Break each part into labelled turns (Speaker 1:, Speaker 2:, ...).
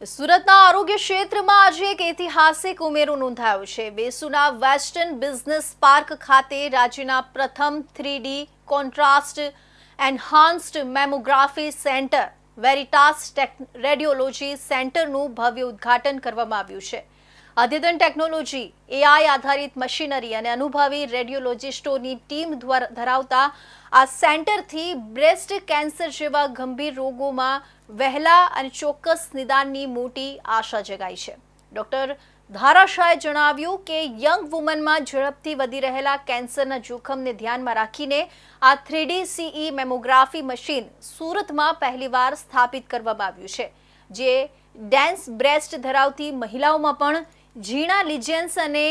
Speaker 1: સુરતના આરોગ્ય ક્ષેત્રમાં આજે એક ઐતિહાસિક ઉમેરો નોંધાયો છે। વેસુના વેસ્ટર્ન બિઝનેસ પાર્ક ખાતે રાજ્યના પ્રથમ 3D contrast enhanced mammography centre Veritas radiology સેન્ટરનું ભવ્ય ઉદ્ઘાટન કરવામાં આવ્યું છે। અદ્યતન ટેકનોલોજી, એઆઈ આધારિત મશીનરી અને અનુભવી રેડિયોલોજિસ્ટોની ટીમ ધરાવતા આ સેન્ટરથી બ્રેસ્ટ કેન્સર જેવા ગંભીર રોગોમાં વહેલા અને ચોક્કસ નિદાનની મોટી આશા જગાઈ છે। ડોક્ટર ધારા શાહે જણાવ્યું કે યંગ વુમનમાં ઝડપથી વધી રહેલા કેન્સરના જોખમને ધ્યાનમાં રાખીને આ 3D CE મેમોગ્રાફી મશીન સુરતમાં પહેલીવાર સ્થાપિત કરવામાં આવ્યું છે, જે ડેન્સ બ્રેસ્ટ ધરાવતી મહિલાઓમાં પણ ઝીણા લિજન્સ અને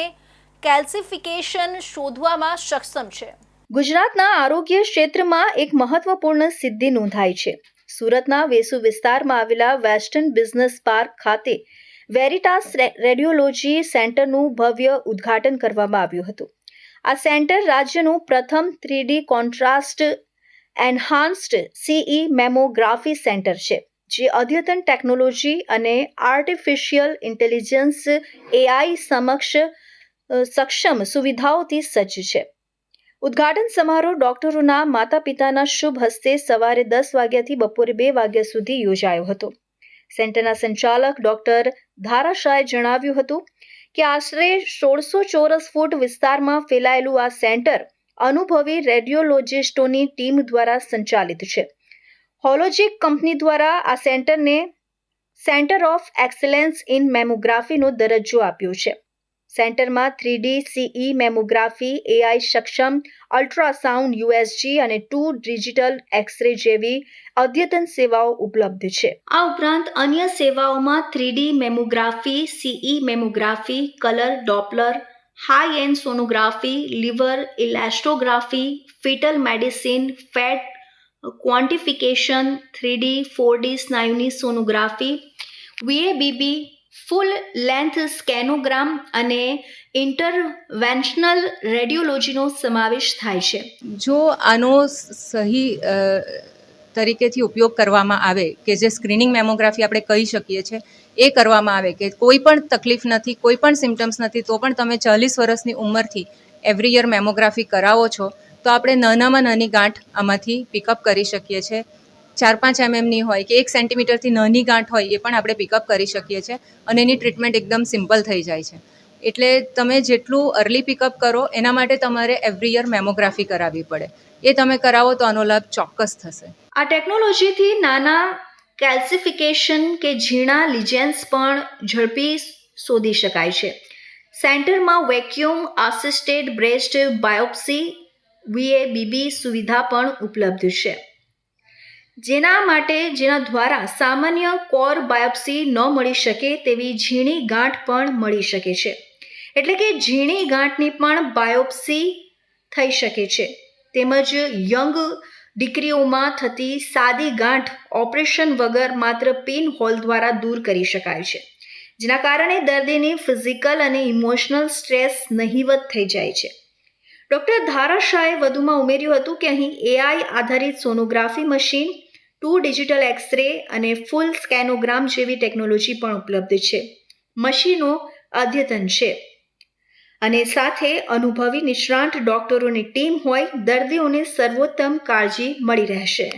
Speaker 1: કેલ્સિફિકેશન શોધવામાં સક્ષમ છે। ગુજરાતના આરોગ્ય ક્ષેત્રમાં એક મહત્વપૂર્ણ સિદ્ધિ નોંધાઈ છે। સુરતના વેસુ વિસ્તારમાં આવેલા વેસ્ટર્ન બિઝનેસ પાર્ક ખાતે વેરિટાસ રેડિયોલોજી સેન્ટરનું ભવ્ય ઉદ્ઘાટન કરવામાં આવ્યું હતું। આ સેન્ટર રાજ્યનું પ્રથમ 3D contrast enhanced CE mammography centre છે, જે અદ્યતન ટેકનોલોજી અને આર્ટિફિશિયલ ઇન્ટેલિજન્સ AI સક્ષમ સુવિધાઓથી સજ્જ છે। ઉદ્ઘાટન સમારોહ ડોક્ટરોના માતા પિતાના શુભ હસ્તે સવારે 10 વાગ્યાથી બપોરે 2 વાગ્યા સુધી યોજાયો હતો। સેન્ટરના સંચાલક ડોક્ટર ધારા શાહે જણાવ્યું હતું કે આશરે 1600 ચોરસ ફૂટ વિસ્તારમાં ફેલાયેલું આ સેન્ટર અનુભવી રેડિયોલોજિસ્ટોની ટીમ દ્વારા સંચાલિત છે। હોલોજિક કંપની દ્વારા આ સેન્ટરને સેન્ટર ઓફ એક્સેલન્સ ઇન મેમોગ્રાફીનો દરજ્જો આપ્યો છે। સેન્ટરમાં 3D CE મેમોગ્રાફી, AI સક્ષમ અલ્ટ્રાસાઉન્ડ, USG અને 2 ડિજિટલ એક્સ-રે જેવી અદ્યતન સેવાઓ ઉપલબ્ધ છે। આ ઉપરાંત અન્ય સેવાઓમાં 3D mammography, CE mammography, colour Doppler, high end sonography, liver elastography, foetal medicine, fat quantification, 3D 4D સ્નાયુની sonography, VABB, full length scanogram અને ઇન્ટરવેન્શનલ રેડિયોલોજીનો સમાવેશ થાય છે।
Speaker 2: જો આનો સહી તરીકેથી ઉપયોગ કરવામાં આવે કે જે સ્ક્રીનિંગ મેમોગ્રાફી આપણે કહી શકીએ છીએ, એ કરવામાં આવે કે કોઈ પણ તકલીફ નથી, કોઈ પણ સિમ્ટમ્સ નથી, તો પણ તમે 40 વર્ષની ઉંમરથી એવરી યર મેમોગ્રાફી કરાવો છો, તો આપણે નાનામાં નાની ગાંઠ આમાંથી પિકઅપ કરી શકીએ છીએ। 4-5 mmની હોય કે 1 સેન્ટીમીટરથી નાની ગાંઠ હોય, એ પણ આપણે પિકઅપ કરી શકીએ છીએ અને એની ટ્રીટમેન્ટ એકદમ સિમ્પલ થઈ જાય છે। એટલે તમે જેટલું અર્લી પિકઅપ કરો એના માટે તમારે એવરી યર મેમોગ્રાફી કરાવવી પડે। એ તમે કરાવો તો આનો લાભ ચોક્કસ થશે।
Speaker 1: આ ટેકનોલોજીથી નાના કેલ્સિફિકેશન કે ઝીણા લિજન્સ પણ ઝડપી શોધી શકાય છે। સેન્ટરમાં vacuum assisted breast biopsy VABB સુવિધા પણ ઉપલબ્ધ છે, જેના દ્વારા સામાન્ય કોર બાયોપ્સી ન મળી શકે તેવી ઝીણી ગાંઠ પણ મળી શકે છે। એટલે કે ઝીણી ગાંઠની પણ બાયોપ્સી થઈ શકે છે। તેમજ યંગ દીકરીઓમાં થતી સાદી ગાંઠ ઓપરેશન વગર માત્ર પિન હોલ દ્વારા દૂર કરી શકાય છે, જેના કારણે દર્દીની ફિઝિકલ અને ઇમોશનલ સ્ટ્રેસ નહિવત થઈ જાય છે। ડોક્ટર ધારા શાહે વધુમાં ઉમેર્યું હતું કે અહીં AI આધારિત સોનોગ્રાફી મશીન, 2 ડિજિટલ એક્સ-રે અને ફૂલ સ્કેનોગ્રામ જેવી ટેકનોલોજી પણ ઉપલબ્ધ છે। મશીનો અદ્યતન છે અને સાથે અનુભવી નિષ્ણાત ડોક્ટરોની ટીમ હોય, દર્દીઓને સર્વોત્તમ કાળજી મળી રહેશે।